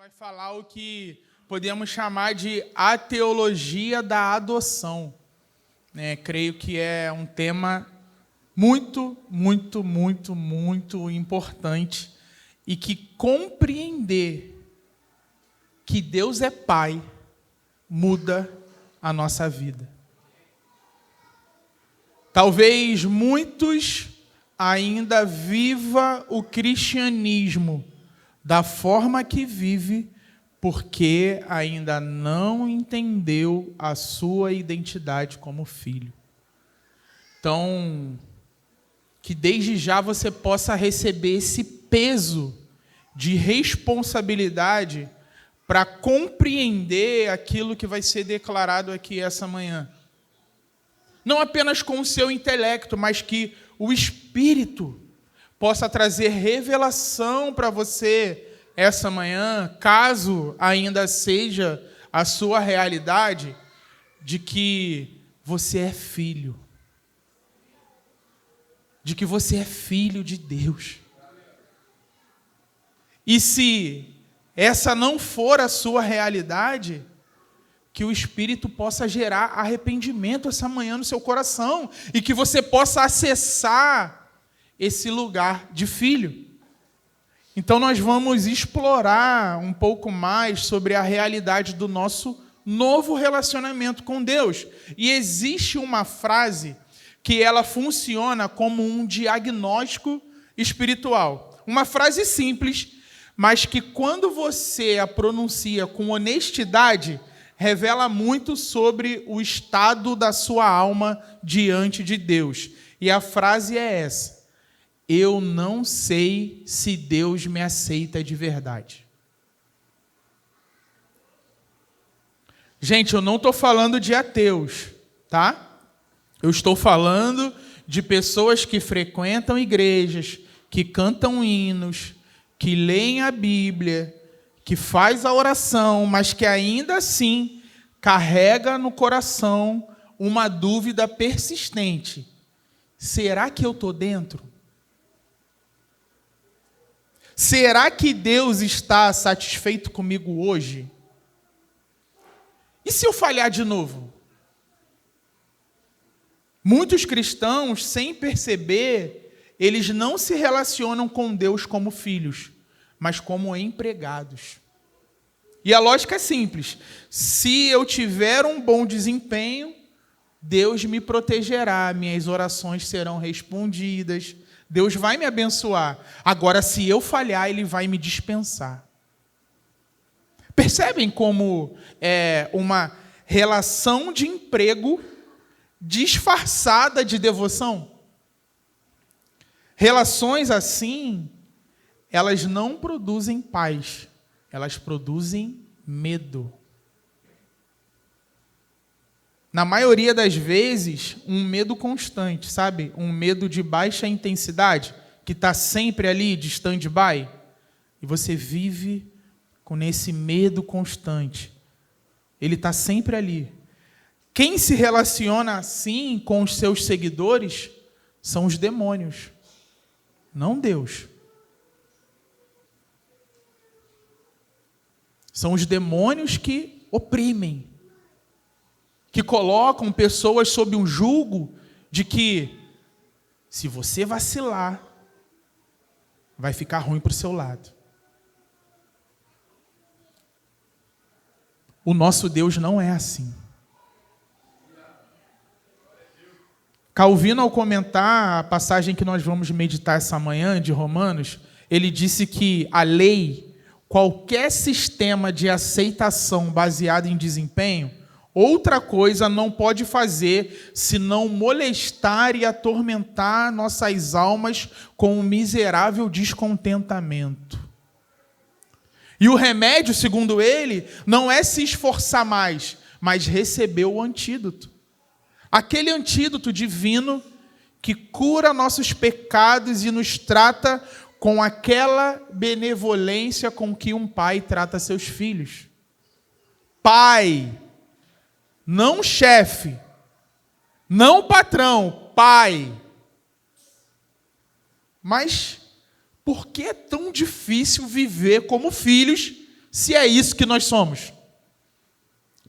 vai falar o que podemos chamar de a teologia da adoção. Creio que é um tema muito importante e que compreender que Deus é Pai muda a nossa vida. Talvez muitos ainda vivam o cristianismo da forma que vive, porque ainda não entendeu a sua identidade como filho. Então, que desde já você possa receber esse peso de responsabilidade para compreender aquilo que vai ser declarado aqui essa manhã. Não apenas com o seu intelecto, mas que o Espírito possa trazer revelação para você essa manhã, caso ainda seja a sua realidade, de que você é filho. De que você é filho de Deus. E se essa não for a sua realidade, que o Espírito possa gerar arrependimento essa manhã no seu coração e que você possa acessar esse lugar de filho. Então nós vamos explorar um pouco mais sobre a realidade do nosso novo relacionamento com Deus. E existe uma frase que ela funciona como um diagnóstico espiritual. Uma frase simples, mas que quando você a pronuncia com honestidade, revela muito sobre o estado da sua alma diante de Deus. E a frase é essa: eu não sei se Deus me aceita de verdade. Gente, eu não estou falando de ateus, tá? Eu estou falando de pessoas que frequentam igrejas, que cantam hinos, que leem a Bíblia, que faz a oração, mas que ainda assim carrega no coração uma dúvida persistente. Será que eu estou dentro? Será que Deus está satisfeito comigo hoje? E se eu falhar de novo? Muitos cristãos, sem perceber, eles não se relacionam com Deus como filhos, mas como empregados. E a lógica é simples: se eu tiver um bom desempenho, Deus me protegerá, minhas orações serão respondidas, Deus vai me abençoar. Agora, se eu falhar, Ele vai me dispensar. Percebem como é uma relação de emprego disfarçada de devoção? Relações assim, elas não produzem paz, elas produzem medo. Na maioria das vezes, um medo constante, sabe? Um medo de baixa intensidade, que está sempre ali de stand-by. E você vive com esse medo constante. Ele está sempre ali. Quem se relaciona assim com os seus seguidores são os demônios, não Deus. São os demônios que oprimem, que colocam pessoas sob um jugo de que, se você vacilar, vai ficar ruim para o seu lado. O nosso Deus não é assim. Calvino, ao comentar a passagem que nós vamos meditar essa manhã, de Romanos, ele disse que a lei, qualquer sistema de aceitação baseado em desempenho, outra coisa não pode fazer senão molestar e atormentar nossas almas com um miserável descontentamento. E o remédio, segundo ele, não é se esforçar mais, mas receber o antídoto. Aquele antídoto divino que cura nossos pecados e nos trata com aquela benevolência com que um pai trata seus filhos. Pai, não chefe, não patrão, pai. Mas por que é tão difícil viver como filhos se é isso que nós somos?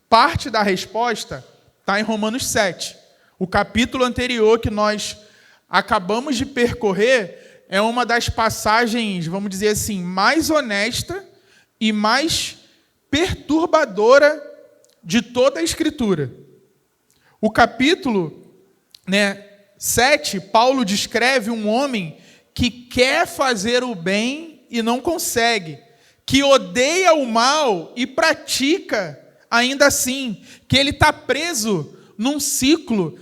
Parte da resposta está em Romanos 7. O capítulo anterior que nós acabamos de percorrer é uma das passagens, vamos dizer assim, mais honesta e mais perturbadora de toda a Escritura. O capítulo 7, Paulo descreve um homem que quer fazer o bem e não consegue, que odeia o mal e pratica ainda assim, que ele está preso num ciclo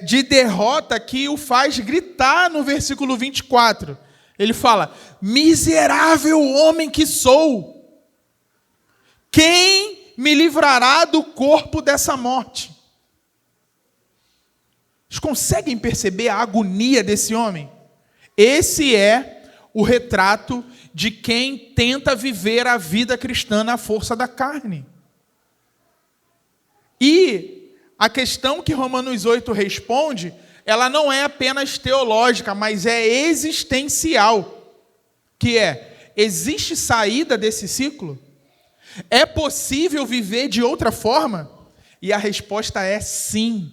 de derrota que o faz gritar no versículo 24. Ele fala: miserável homem que sou, quem me livrará do corpo dessa morte? Vocês conseguem perceber a agonia desse homem? Esse é o retrato de quem tenta viver a vida cristã na força da carne. E a questão que Romanos 8 responde, ela não é apenas teológica, mas é existencial. Que é, existe saída desse ciclo? É possível viver de outra forma? E a resposta é sim.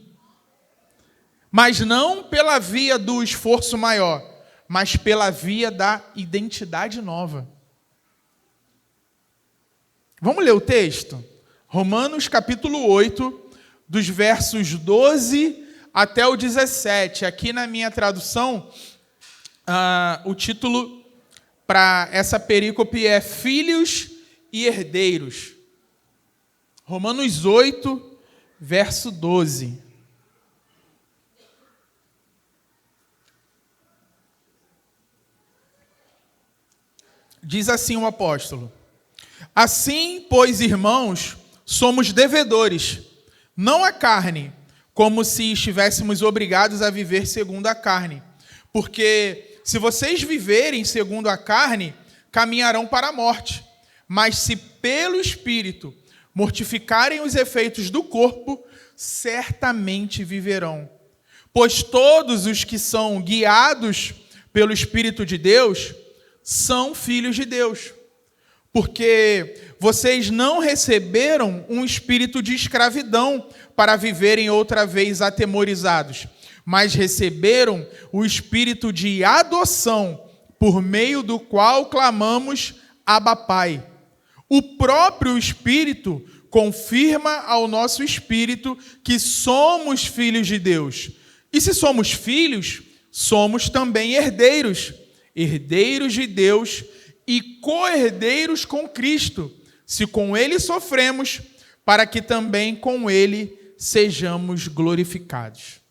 Mas não pela via do esforço maior, mas pela via da identidade nova. Vamos ler o texto? Romanos capítulo 8, dos versos 12 até o 17. Aqui na minha tradução, o título para essa perícope é Filhos e Herdeiros. Romanos 8, verso 12. Diz assim o apóstolo: assim, pois, irmãos, somos devedores, não à carne, como se estivéssemos obrigados a viver segundo a carne. Porque se vocês viverem segundo a carne, caminharão para a morte. Mas se pelo Espírito mortificarem os efeitos do corpo, certamente viverão. Pois todos os que são guiados pelo Espírito de Deus são filhos de Deus. Porque vocês não receberam um espírito de escravidão para viverem outra vez atemorizados, mas receberam o espírito de adoção, por meio do qual clamamos Abba Pai. O próprio Espírito confirma ao nosso espírito que somos filhos de Deus. E se somos filhos, somos também herdeiros, herdeiros de Deus e co-herdeiros com Cristo, se com Ele sofremos, para que também com Ele sejamos glorificados.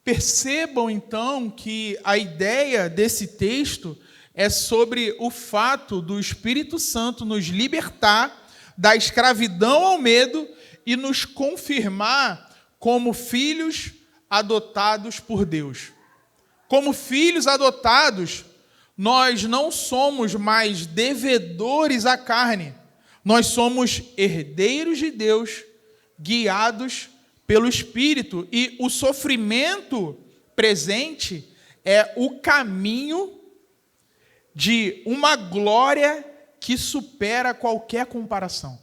Percebam, então, que a ideia desse texto é sobre o fato do Espírito Santo nos libertar da escravidão ao medo e nos confirmar como filhos adotados por Deus. Como filhos adotados, nós não somos mais devedores à carne. Nós somos herdeiros de Deus, guiados pelo Espírito. E o sofrimento presente é o caminho de uma glória que supera qualquer comparação.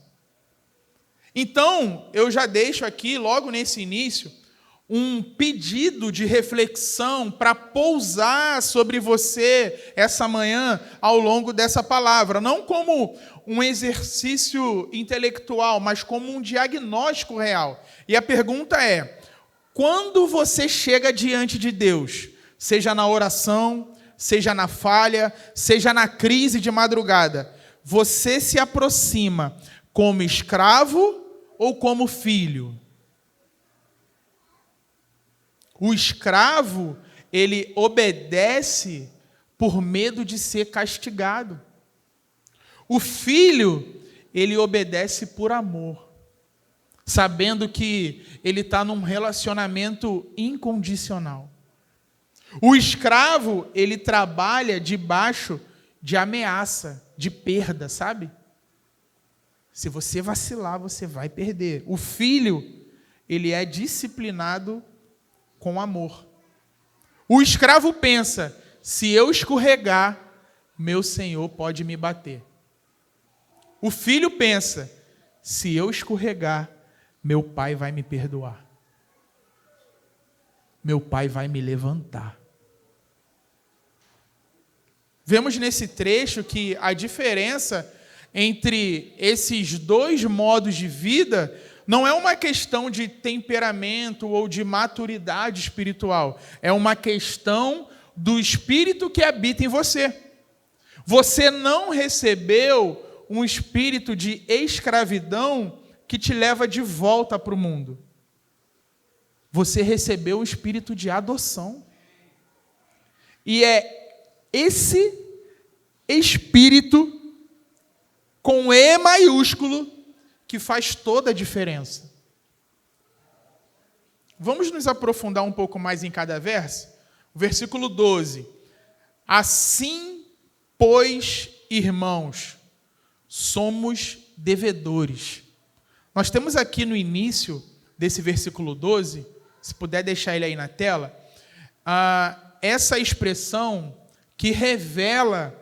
Então, eu já deixo aqui, logo nesse início, um pedido de reflexão para pousar sobre você essa manhã ao longo dessa palavra. Não como um exercício intelectual, mas como um diagnóstico real. E a pergunta é: quando você chega diante de Deus, seja na oração, seja na falha, seja na crise de madrugada, você se aproxima como escravo ou como filho? O escravo, ele obedece por medo de ser castigado. O filho, ele obedece por amor, sabendo que ele está num relacionamento incondicional. O escravo, ele trabalha debaixo de ameaça, de perda, sabe? Se você vacilar, você vai perder. O filho, ele é disciplinado com amor. O escravo pensa: se eu escorregar, meu senhor pode me bater. O filho pensa: se eu escorregar, meu pai vai me perdoar. Meu pai vai me levantar. Vemos nesse trecho que a diferença entre esses dois modos de vida não é uma questão de temperamento ou de maturidade espiritual. É uma questão do espírito que habita em você. Você não recebeu um espírito de escravidão que te leva de volta para o mundo. Você recebeu o espírito de adoção. E é esse espírito com E maiúsculo que faz toda a diferença. Vamos nos aprofundar um pouco mais em cada verso? O versículo 12. Assim, pois, irmãos, somos devedores. Nós temos aqui no início desse versículo 12, se puder deixar ele aí na tela, essa expressão que revela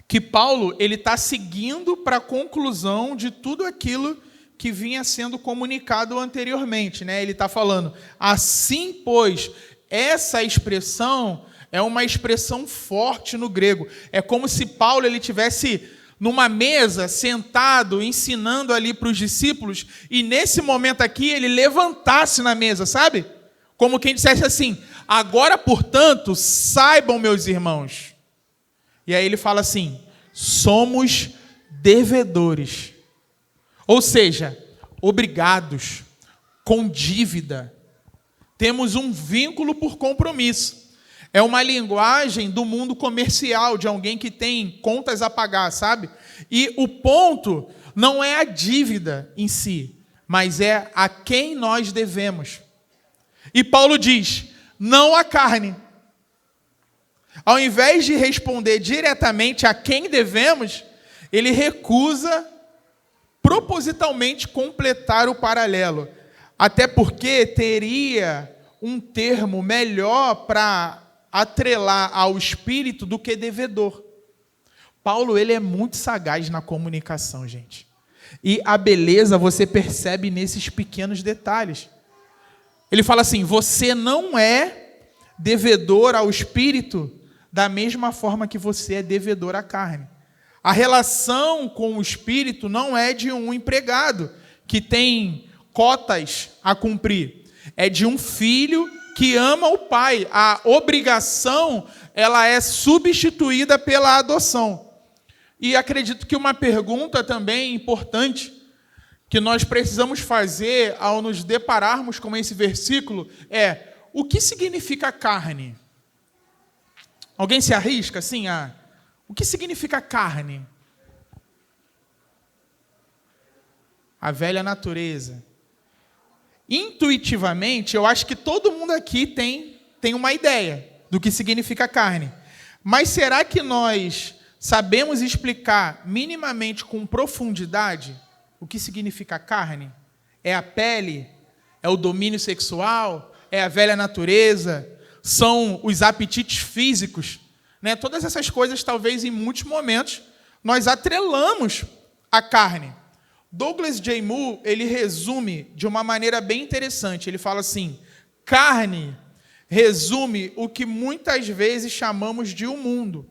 que Paulo está seguindo para a conclusão de tudo aquilo que vinha sendo comunicado anteriormente. Né? Ele está falando, assim, pois, essa expressão é uma expressão forte no grego. É como se Paulo estivesse numa mesa, sentado, ensinando ali para os discípulos, e nesse momento aqui ele levantasse na mesa, sabe? Como quem dissesse assim, agora, portanto, saibam, meus irmãos. E aí ele fala assim, somos devedores. Ou seja, obrigados, com dívida. Temos um vínculo por compromisso. É uma linguagem do mundo comercial, de alguém que tem contas a pagar, sabe? E o ponto não é a dívida em si, mas é a quem nós devemos. E Paulo diz, não a carne. Ao invés de responder diretamente a quem devemos, ele recusa propositalmente completar o paralelo. Até porque teria um termo melhor para atrelar ao espírito do que devedor. Paulo, ele é muito sagaz na comunicação, gente. E a beleza você percebe nesses pequenos detalhes. Ele fala assim, você não é devedor ao espírito da mesma forma que você é devedor à carne. A relação com o espírito não é de um empregado que tem cotas a cumprir. É de um filho que ama o pai. A obrigação, ela é substituída pela adoção. E acredito que uma pergunta também importante que nós precisamos fazer ao nos depararmos com esse versículo é, o que significa carne? Alguém se arrisca assim o que significa carne? A velha natureza. Intuitivamente, eu acho que todo mundo aqui tem uma ideia do que significa carne. Mas será que nós sabemos explicar minimamente com profundidade o que significa carne? É a pele? É o domínio sexual? É a velha natureza? São os apetites físicos? Né? Todas essas coisas, talvez, em muitos momentos, nós atrelamos à carne. Douglas J. Moo, ele resume de uma maneira bem interessante. Ele fala assim, carne resume o que muitas vezes chamamos de um mundo.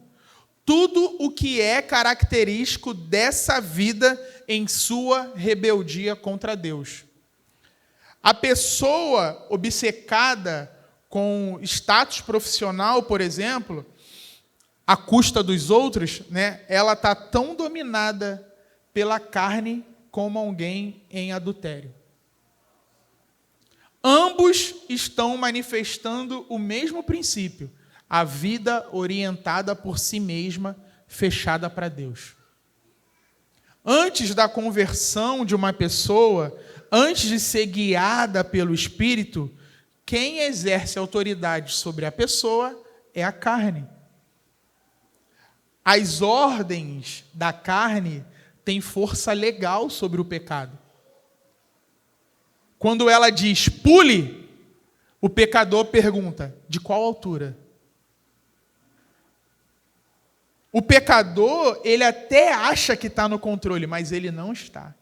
Tudo o que é característico dessa vida em sua rebeldia contra Deus. A pessoa obcecada com status profissional, por exemplo, à custa dos outros, né, ela está tão dominada pela carne como alguém em adultério. Ambos estão manifestando o mesmo princípio, a vida orientada por si mesma, fechada para Deus. Antes da conversão de uma pessoa, antes de ser guiada pelo Espírito, quem exerce autoridade sobre a pessoa é a carne. As ordens da carne têm força legal sobre o pecado. Quando ela diz pule, o pecador pergunta, de qual altura? O pecador, ele até acha que está no controle, mas ele não está.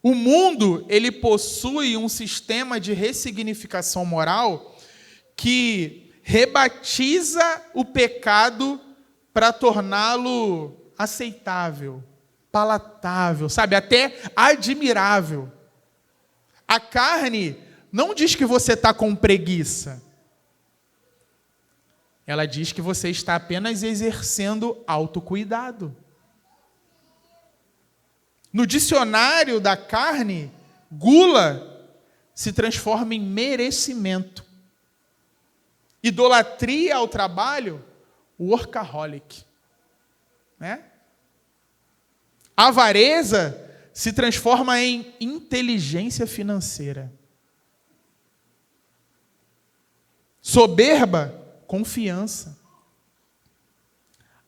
O mundo, ele possui um sistema de ressignificação moral que rebatiza o pecado para torná-lo aceitável, palatável, sabe, até admirável. A carne não diz que você está com preguiça. Ela diz que você está apenas exercendo autocuidado. No dicionário da carne, gula se transforma em merecimento. Idolatria ao trabalho, workaholic. Né? Avareza se transforma em inteligência financeira. Soberba, confiança.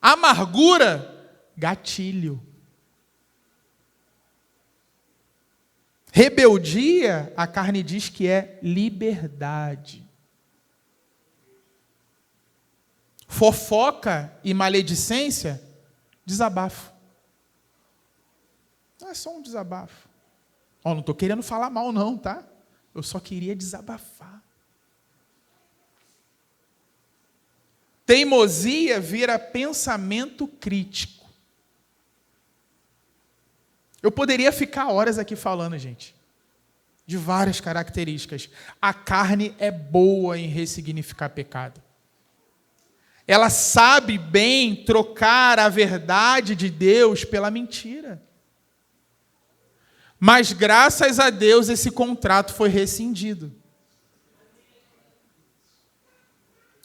Amargura, gatilho. Rebeldia, a carne diz que é liberdade. Fofoca e maledicência, desabafo. Não é só um desabafo. Não estou querendo falar mal não, tá? Eu só queria desabafar. Teimosia vira pensamento crítico. Eu poderia ficar horas aqui falando, gente, de várias características. A carne é boa em ressignificar pecado. Ela sabe bem trocar a verdade de Deus pela mentira. Mas, graças a Deus, esse contrato foi rescindido.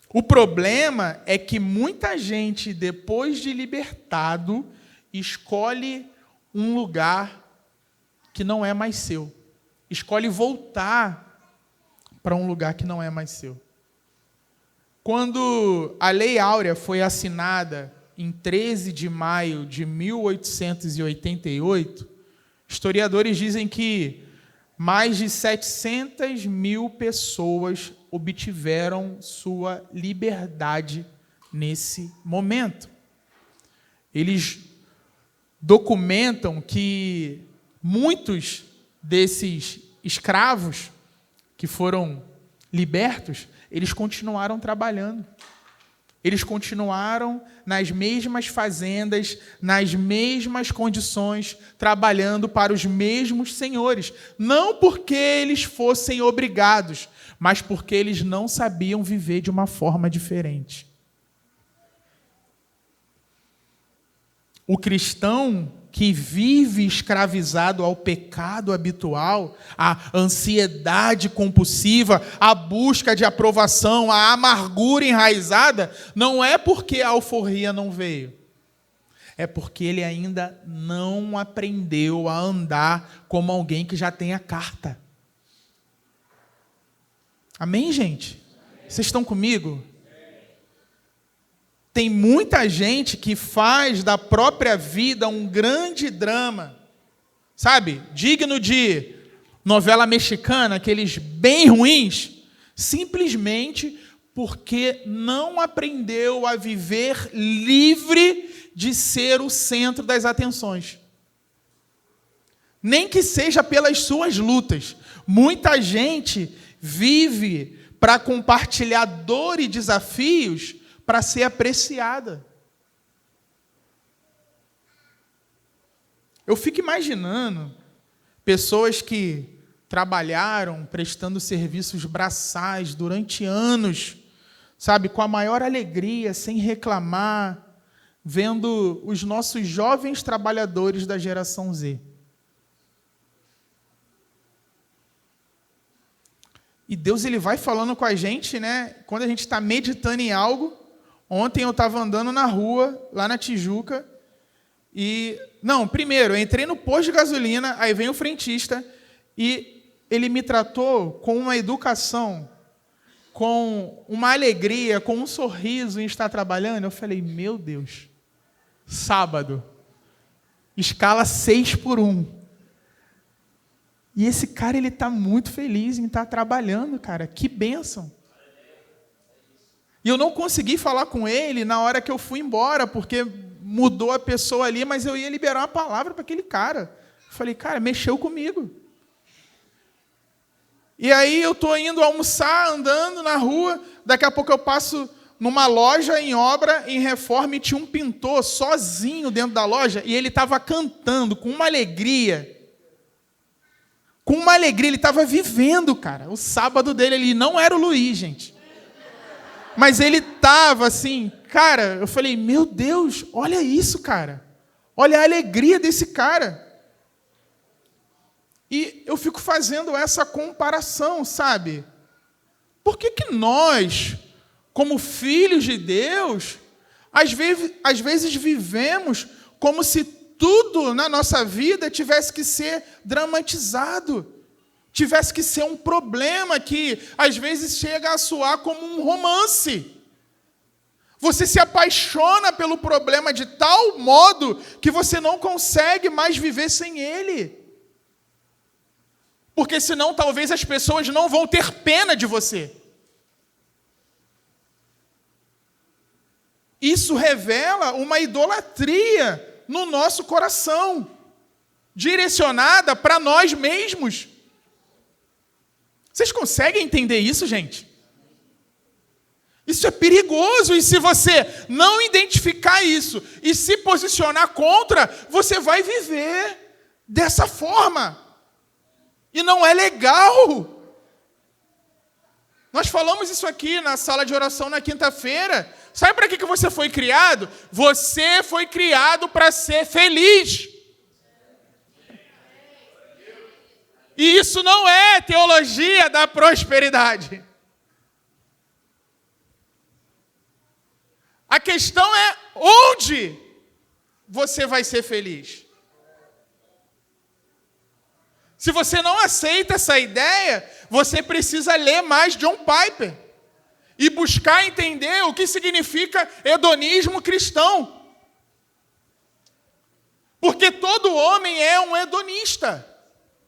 O problema é que muita gente, depois de libertado, escolhe um lugar que não é mais seu. Escolhe voltar para um lugar que não é mais seu. Quando a Lei Áurea foi assinada em 13 de maio de 1888, historiadores dizem que mais de 700 mil pessoas obtiveram sua liberdade nesse momento. Eles documentam que muitos desses escravos que foram libertos, eles continuaram trabalhando. Eles continuaram nas mesmas fazendas, nas mesmas condições, trabalhando para os mesmos senhores. Não porque eles fossem obrigados, mas porque eles não sabiam viver de uma forma diferente. O cristão que vive escravizado ao pecado habitual, à ansiedade compulsiva, à busca de aprovação, à amargura enraizada, não é porque a alforria não veio. É porque ele ainda não aprendeu a andar como alguém que já tem a carta. Amém, gente? Vocês estão comigo? Tem muita gente que faz da própria vida um grande drama, sabe? Digno de novela mexicana, aqueles bem ruins, simplesmente porque não aprendeu a viver livre de ser o centro das atenções. Nem que seja pelas suas lutas. Muita gente vive para compartilhar dor e desafios para ser apreciada. Eu fico imaginando pessoas que trabalharam prestando serviços braçais durante anos, sabe, com a maior alegria, sem reclamar, vendo os nossos jovens trabalhadores da geração Z. E Deus, ele vai falando com a gente, né? Quando a gente está meditando em algo. Ontem eu estava andando na rua, lá na Tijuca, e... primeiro, eu entrei no posto de gasolina, aí vem o frentista, e ele me tratou com uma educação, com uma alegria, com um sorriso em estar trabalhando. Eu falei, meu Deus, sábado, escala 6x1. E esse cara, ele está muito feliz em estar trabalhando, cara. Que bênção. E eu não consegui falar com ele na hora que eu fui embora, porque mudou a pessoa ali, mas eu ia liberar uma palavra para aquele cara. Eu falei, cara, mexeu comigo. E aí eu estou indo almoçar, andando na rua, daqui a pouco eu passo numa loja em obra, em reforma, e tinha um pintor sozinho dentro da loja, e ele estava cantando com uma alegria. Com uma alegria, ele estava vivendo, cara. O sábado dele, ele não era o Luiz, gente. Mas ele estava assim, cara, eu falei, meu Deus, olha isso, cara. Olha a alegria desse cara. E eu fico fazendo essa comparação, sabe? Por que nós, como filhos de Deus, às vezes vivemos como se tudo na nossa vida tivesse que ser dramatizado, tivesse que ser um problema que, às vezes, chega a soar como um romance. Você se apaixona pelo problema de tal modo que você não consegue mais viver sem ele. Porque senão, talvez, as pessoas não vão ter pena de você. Isso revela uma idolatria no nosso coração, direcionada para nós mesmos. Vocês conseguem entender isso, gente? Isso é perigoso, e se você não identificar isso e se posicionar contra, você vai viver dessa forma. E não é legal. Nós falamos isso aqui na sala de oração na quinta-feira. Sabe para que você foi criado? Você foi criado para ser feliz. E isso não é teologia da prosperidade. A questão é onde você vai ser feliz. Se você não aceita essa ideia, você precisa ler mais John Piper e buscar entender o que significa hedonismo cristão. Porque todo homem é um hedonista.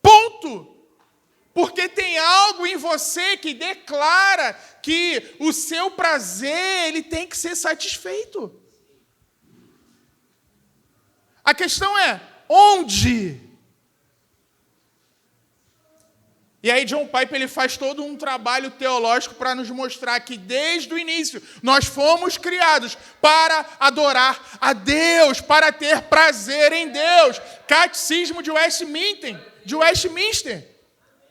Ponto. Porque tem algo em você que declara que o seu prazer ele tem que ser satisfeito. A questão é onde? E aí John Piper ele faz todo um trabalho teológico para nos mostrar que desde o início nós fomos criados para adorar a Deus, para ter prazer em Deus. Catecismo de Westminster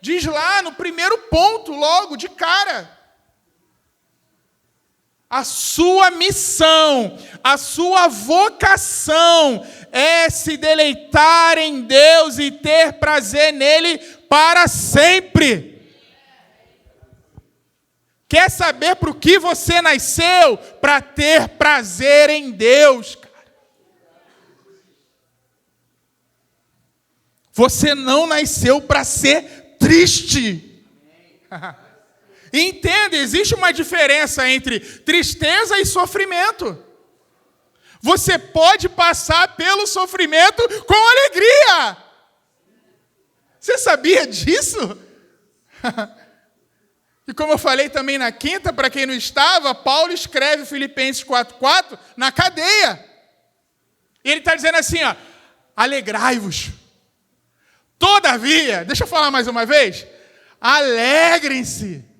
diz lá no primeiro ponto, logo de cara. A sua missão, a sua vocação é se deleitar em Deus e ter prazer nele para sempre. Quer saber para o que você nasceu? Para ter prazer em Deus, cara. Você não nasceu para ser triste. Entenda, existe uma diferença entre tristeza e sofrimento. Você pode passar pelo sofrimento com alegria. Você sabia disso? E como eu falei também na quinta, para quem não estava, Paulo escreve Filipenses 4:4 na cadeia. E ele está dizendo assim, ó, alegrai-vos. Todavia, deixa eu falar mais uma vez, alegrem-se.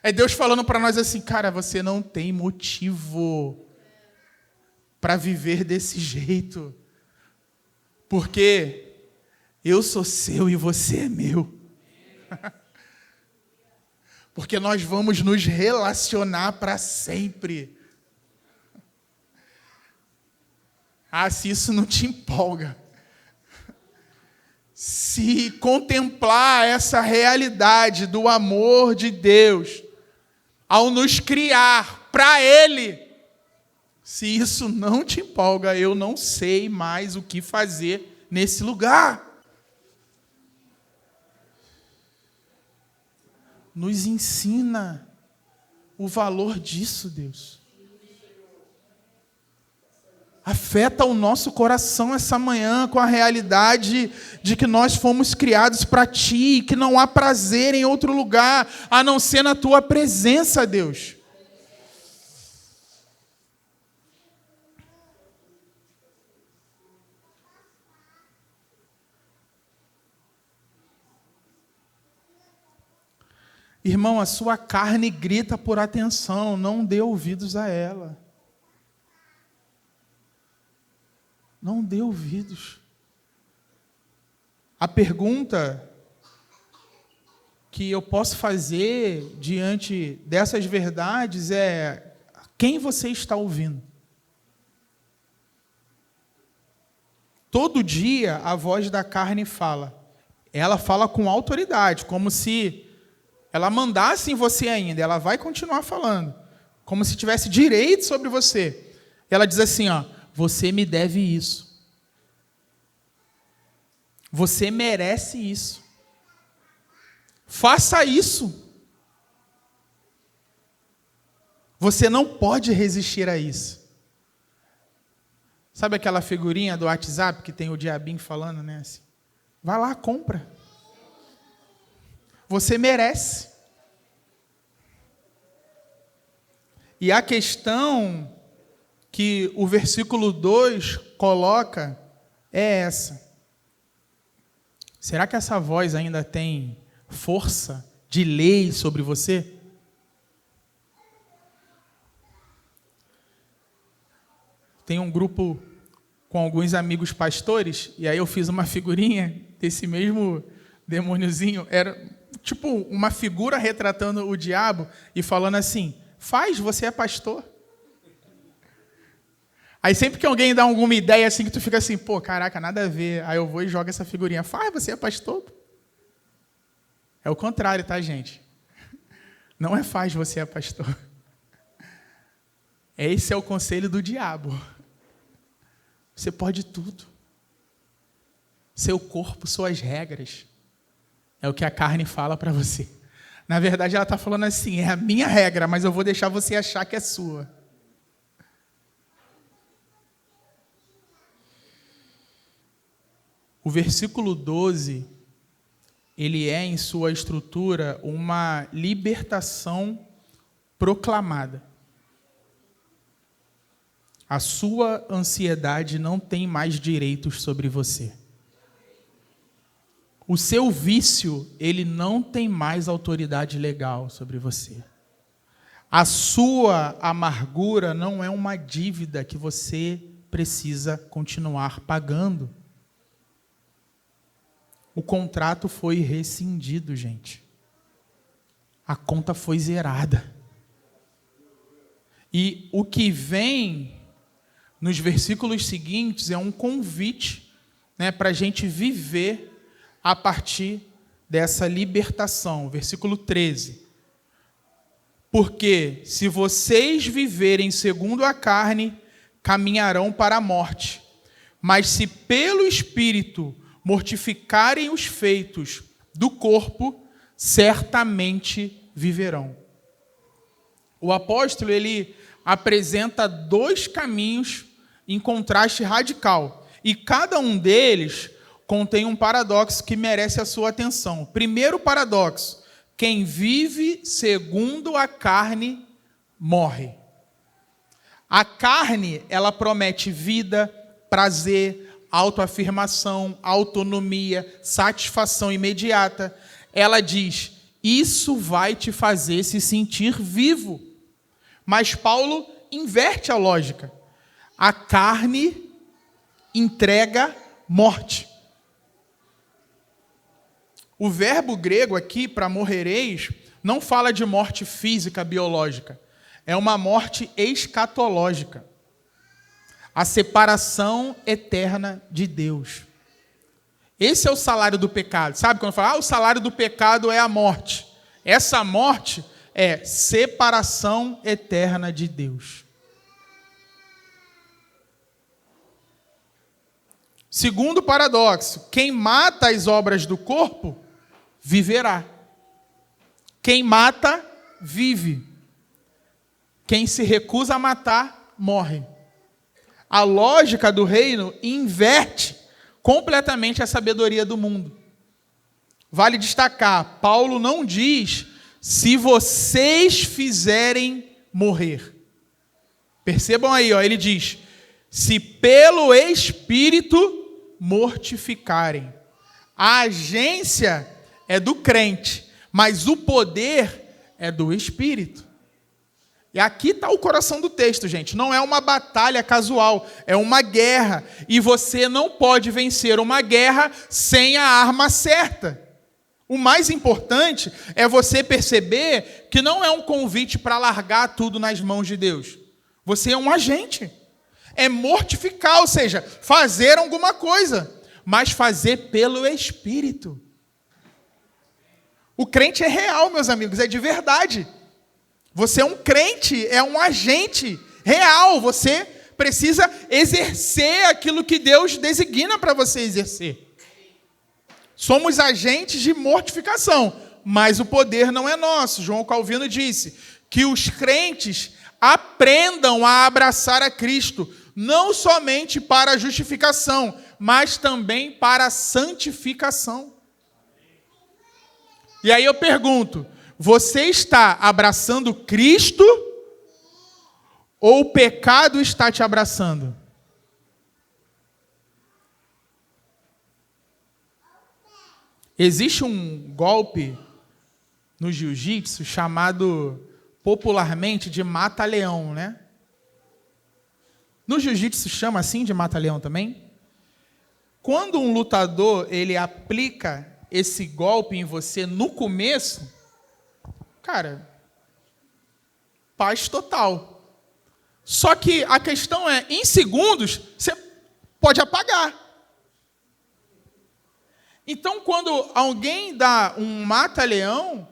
É Deus falando para nós assim, cara, você não tem motivo para viver desse jeito. Porque eu sou seu e você é meu. Porque nós vamos nos relacionar para sempre. Ah, se isso não te empolga. Se contemplar essa realidade do amor de Deus, ao nos criar para Ele, se isso não te empolga, eu não sei mais o que fazer nesse lugar. Nos ensina o valor disso, Deus. Afeta o nosso coração essa manhã com a realidade de que nós fomos criados para Ti, que não há prazer em outro lugar a não ser na Tua presença, Deus. Irmão, a sua carne grita por atenção, não dê ouvidos a ela. Não dê ouvidos. A pergunta que eu posso fazer diante dessas verdades é: quem você está ouvindo? Todo dia a voz da carne fala. Ela fala com autoridade, como se ela mandasse em você ainda. Ela vai continuar falando, como se tivesse direito sobre você. Ela diz assim, ó: você me deve isso. Você merece isso. Faça isso. Você não pode resistir a isso. Sabe aquela figurinha do WhatsApp que tem o diabinho falando, né? Assim, vai lá, compra. Você merece. E a questão que o versículo 2 coloca é essa. Será que essa voz ainda tem força de lei sobre você? Tem um grupo com alguns amigos pastores, e aí eu fiz uma figurinha desse mesmo demôniozinho. Era tipo uma figura retratando o diabo e falando assim: faz, você é pastor. Aí sempre que alguém dá alguma ideia assim que tu fica assim, pô, caraca, nada a ver. Aí eu vou e jogo essa figurinha. Faz, você é pastor. É o contrário, tá, gente? Não é faz, você é pastor. Esse é o conselho do diabo. Você pode tudo. Seu corpo, suas regras. É o que a carne fala para você. Na verdade, ela está falando assim, é a minha regra, mas eu vou deixar você achar que é sua. O versículo 12, ele é, em sua estrutura, uma libertação proclamada. A sua ansiedade não tem mais direitos sobre você. O seu vício, ele não tem mais autoridade legal sobre você. A sua amargura não é uma dívida que você precisa continuar pagando. O contrato foi rescindido, gente. A conta foi zerada. E o que vem nos versículos seguintes é um convite, né, para a gente viver a partir dessa libertação. Versículo 13. Porque se vocês viverem segundo a carne, caminharão para a morte. Mas se pelo Espírito mortificarem os feitos do corpo, certamente viverão. O apóstolo, ele apresenta dois caminhos em contraste radical. E cada um deles contém um paradoxo que merece a sua atenção. Primeiro paradoxo: quem vive segundo a carne morre. A carne, ela promete vida, prazer, autoafirmação, autonomia, satisfação imediata. Ela diz: isso vai te fazer se sentir vivo. Mas Paulo inverte a lógica. A carne entrega morte. O verbo grego aqui, para morrereis, não fala de morte física, biológica. É uma morte escatológica. A separação eterna de Deus. Esse é o salário do pecado. Sabe quando fala, o salário do pecado é a morte. Essa morte é separação eterna de Deus. Segundo paradoxo: quem mata as obras do corpo, viverá. Quem mata, vive. Quem se recusa a matar, morre. A lógica do reino inverte completamente a sabedoria do mundo. Vale destacar, Paulo não diz se vocês fizerem morrer. Percebam aí, ele diz, se pelo Espírito mortificarem. A agência é do crente, mas o poder é do Espírito. E aqui está o coração do texto, gente. Não é uma batalha casual, é uma guerra. E você não pode vencer uma guerra sem a arma certa. O mais importante é você perceber que não é um convite para largar tudo nas mãos de Deus. Você é um agente. É mortificar, ou seja, fazer alguma coisa, mas fazer pelo Espírito. O crente é real, meus amigos, é de verdade. Você é um crente, é um agente real. Você precisa exercer aquilo que Deus designa para você exercer. Somos agentes de mortificação, mas o poder não é nosso. João Calvino disse que os crentes aprendam a abraçar a Cristo, não somente para a justificação, mas também para a santificação. E aí eu pergunto, você está abraçando Cristo ou o pecado está te abraçando? Existe um golpe no jiu-jitsu chamado popularmente de mata-leão, né? No jiu-jitsu chama assim de mata-leão também? Quando um lutador ele aplica esse golpe em você no começo, cara, paz total. Só que a questão é, em segundos, você pode apagar. Então, quando alguém dá um mata-leão,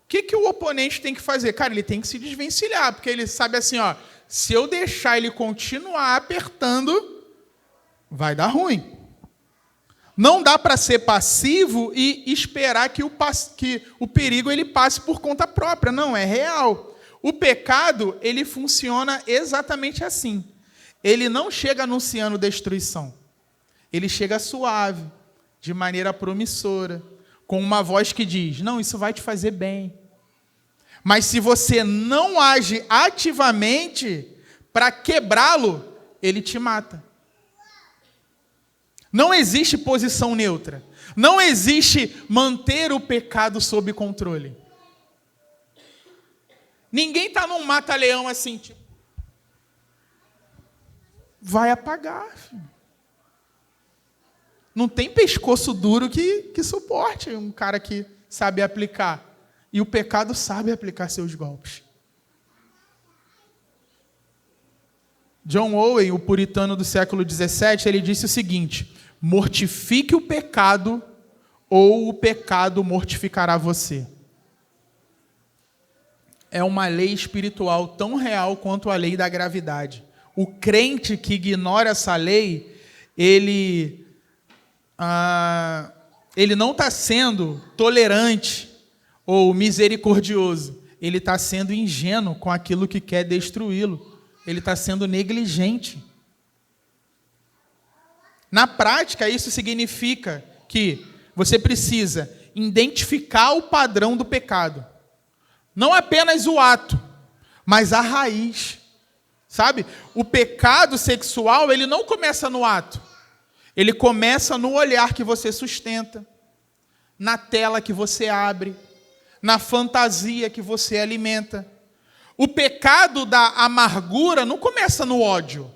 o que o oponente tem que fazer? Cara, ele tem que se desvencilhar, porque ele sabe assim, ó, se eu deixar ele continuar apertando, vai dar ruim. Não dá para ser passivo e esperar que o perigo ele passe por conta própria. Não, é real. O pecado, ele funciona exatamente assim. Ele não chega anunciando destruição. Ele chega suave, de maneira promissora, com uma voz que diz, não, isso vai te fazer bem. Mas se você não age ativamente para quebrá-lo, ele te mata. Não existe posição neutra. Não existe manter o pecado sob controle. Ninguém está num mata-leão assim, tipo, vai apagar, filho. Não tem pescoço duro que suporte um cara que sabe aplicar. E o pecado sabe aplicar seus golpes. John Owen, o puritano do século XVII, ele disse o seguinte, mortifique o pecado ou o pecado mortificará você. É uma lei espiritual tão real quanto a lei da gravidade. O crente que ignora essa lei, ele não está sendo tolerante ou misericordioso. Ele está sendo ingênuo com aquilo que quer destruí-lo. Ele está sendo negligente. Na prática, isso significa que você precisa identificar o padrão do pecado. Não apenas o ato, mas a raiz. Sabe? O pecado sexual, ele não começa no ato. Ele começa no olhar que você sustenta, na tela que você abre, na fantasia que você alimenta. O pecado da amargura não começa no ódio.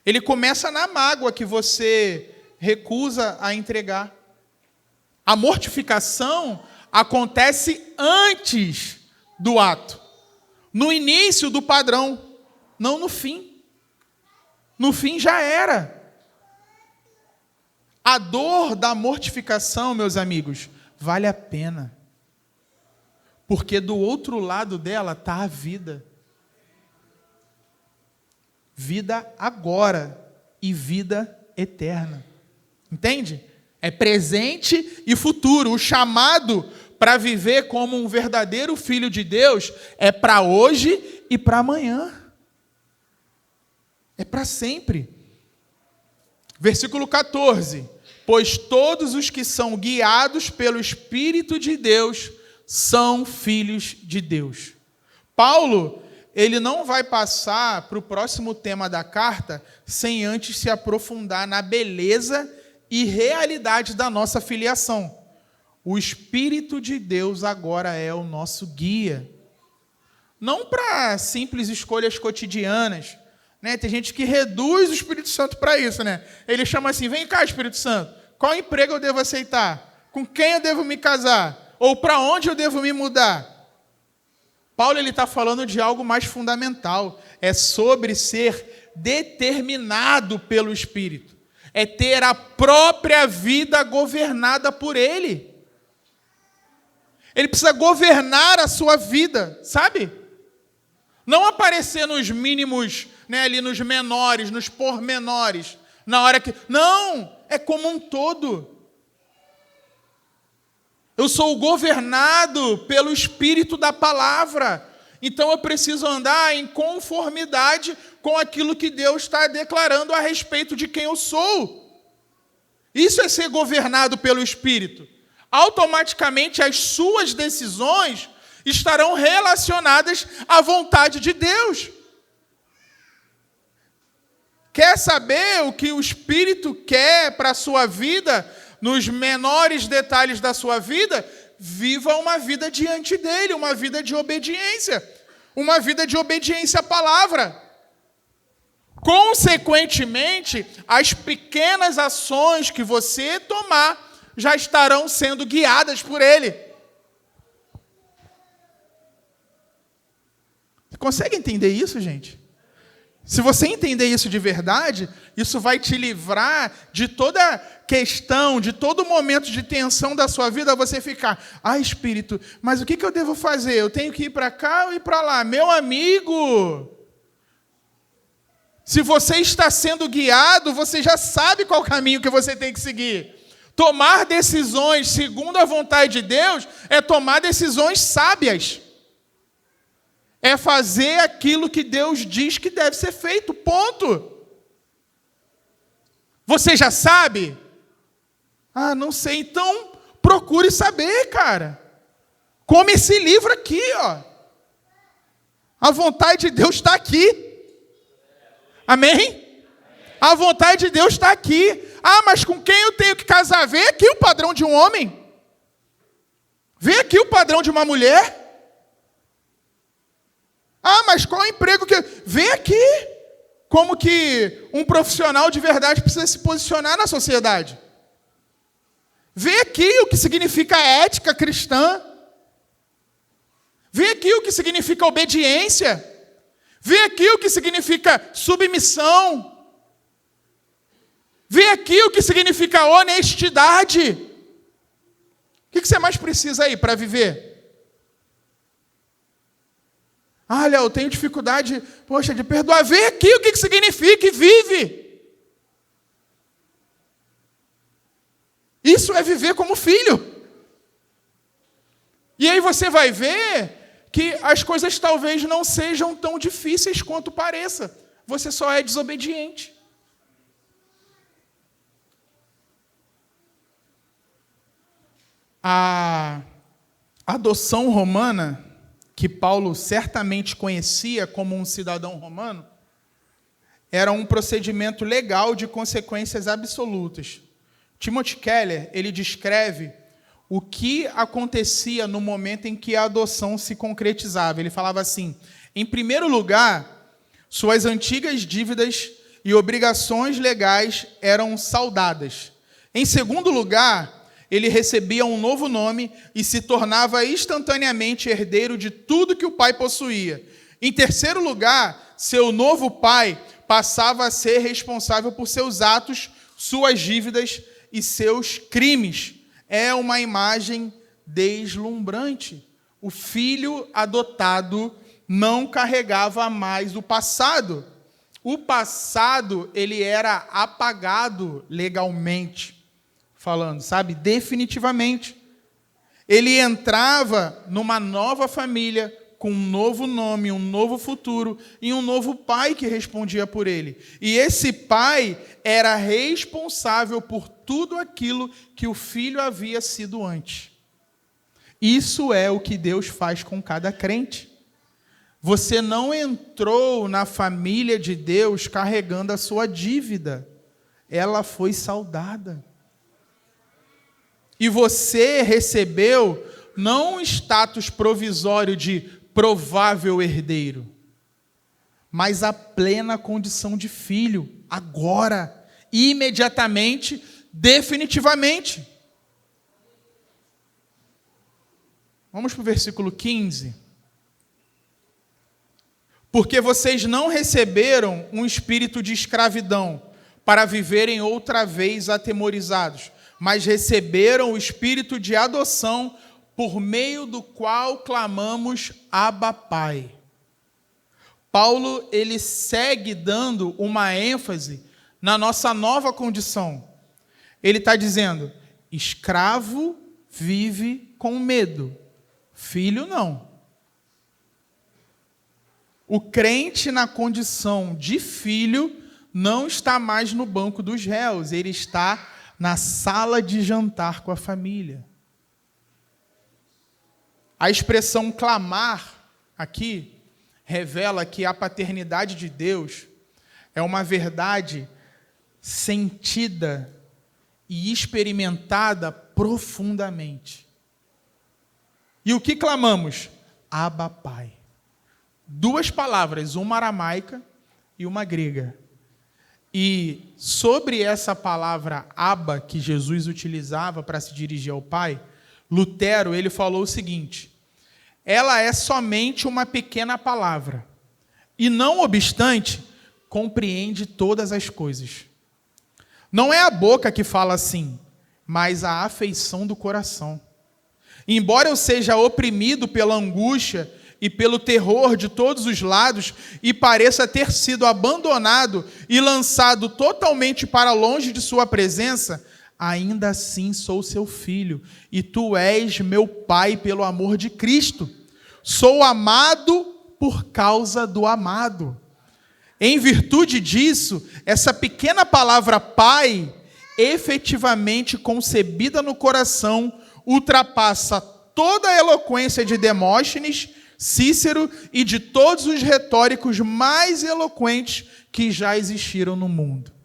Ele começa na mágoa que você recusa a entregar. A mortificação acontece antes do ato, no início do padrão, não no fim. No fim já era. A dor da mortificação, meus amigos, vale a pena. Porque do outro lado dela está a vida. Vida agora e vida eterna. Entende? É presente e futuro. O chamado para viver como um verdadeiro filho de Deus é para hoje e para amanhã. É para sempre. Versículo 14. Pois todos os que são guiados pelo Espírito de Deus são filhos de Deus. Paulo, ele não vai passar para o próximo tema da carta sem antes se aprofundar na beleza e realidade da nossa filiação. O Espírito de Deus agora é o nosso guia. Não para simples escolhas cotidianas, né? Tem gente que reduz o Espírito Santo para isso, né? Ele chama assim: vem cá, Espírito Santo, qual emprego eu devo aceitar? Com quem eu devo me casar? Ou para onde eu devo me mudar? Paulo está falando de algo mais fundamental. É sobre ser determinado pelo Espírito. É ter a própria vida governada por Ele. Ele precisa governar a sua vida, sabe? Não aparecer nos mínimos, né, ali nos menores, nos pormenores, na hora que... Não, é como um todo. Eu sou governado pelo Espírito da palavra. Então eu preciso andar em conformidade com aquilo que Deus está declarando a respeito de quem eu sou. Isso é ser governado pelo Espírito. Automaticamente as suas decisões estarão relacionadas à vontade de Deus. Quer saber o que o Espírito quer para a sua vida, nos menores detalhes da sua vida? Viva uma vida diante dele, uma vida de obediência à palavra. Consequentemente, as pequenas ações que você tomar já estarão sendo guiadas por ele. Consegue entender isso, gente? Se você entender isso de verdade, isso vai te livrar de toda questão, de todo momento de tensão da sua vida, você ficar: Espírito, mas o que eu devo fazer? Eu tenho que ir para cá ou ir para lá? Meu amigo, se você está sendo guiado, você já sabe qual caminho que você tem que seguir. Tomar decisões segundo a vontade de Deus é tomar decisões sábias. É fazer aquilo que Deus diz que deve ser feito, ponto. Você já sabe? Não sei, então procure saber, cara. Como esse livro aqui, ó. A vontade de Deus está aqui. Amém? A vontade de Deus está aqui. Mas com quem eu tenho que casar? Vê aqui o padrão de um homem. Vê aqui o padrão de uma mulher. Mas qual é o emprego que... Vê aqui como que um profissional de verdade precisa se posicionar na sociedade. Vê aqui o que significa ética cristã. Vê aqui o que significa obediência. Vê aqui o que significa submissão. Vê aqui o que significa honestidade. O que você mais precisa aí para viver? Léo, eu tenho dificuldade, de perdoar. Vê aqui o que significa e vive. Isso é viver como filho. E aí você vai ver que as coisas talvez não sejam tão difíceis quanto pareça. Você só é desobediente. A adoção romana, que Paulo certamente conhecia como um cidadão romano, era um procedimento legal de consequências absolutas. Timothy Keller, ele descreve o que acontecia no momento em que a adoção se concretizava. Ele falava assim: em primeiro lugar, suas antigas dívidas e obrigações legais eram saldadas. Em segundo lugar, ele recebia um novo nome e se tornava instantaneamente herdeiro de tudo que o pai possuía. Em terceiro lugar, seu novo pai passava a ser responsável por seus atos, suas dívidas e seus crimes. É uma imagem deslumbrante. O filho adotado não carregava mais o passado. O passado, ele era apagado legalmente falando, sabe? Definitivamente. Ele entrava numa nova família com um novo nome, um novo futuro e um novo pai que respondia por ele. E esse pai era responsável por tudo aquilo que o filho havia sido antes. Isso é o que Deus faz com cada crente. Você não entrou na família de Deus carregando a sua dívida. Ela foi saldada. E você recebeu não um status provisório de provável herdeiro, mas a plena condição de filho, agora, imediatamente, definitivamente. Vamos para o versículo 15. Porque vocês não receberam um espírito de escravidão para viverem outra vez atemorizados, mas receberam o espírito de adoção, por meio do qual clamamos Abba, Pai. Paulo, ele segue dando uma ênfase na nossa nova condição. Ele está dizendo, escravo vive com medo, filho não. O crente na condição de filho não está mais no banco dos réus, ele está na sala de jantar com a família. A expressão clamar aqui revela que a paternidade de Deus é uma verdade sentida e experimentada profundamente. E o que clamamos? Abba, Pai. Duas palavras, uma aramaica e uma grega. E sobre essa palavra Abba que Jesus utilizava para se dirigir ao Pai, Lutero, ele falou o seguinte: ela é somente uma pequena palavra, e não obstante, compreende todas as coisas. Não é a boca que fala assim, mas a afeição do coração. Embora eu seja oprimido pela angústia e pelo terror de todos os lados, e pareça ter sido abandonado e lançado totalmente para longe de sua presença, ainda assim sou seu filho, e tu és meu pai pelo amor de Cristo. Sou amado por causa do amado. Em virtude disso, essa pequena palavra pai, efetivamente concebida no coração, ultrapassa toda a eloquência de Demóstenes, Cícero e de todos os retóricos mais eloquentes que já existiram no mundo.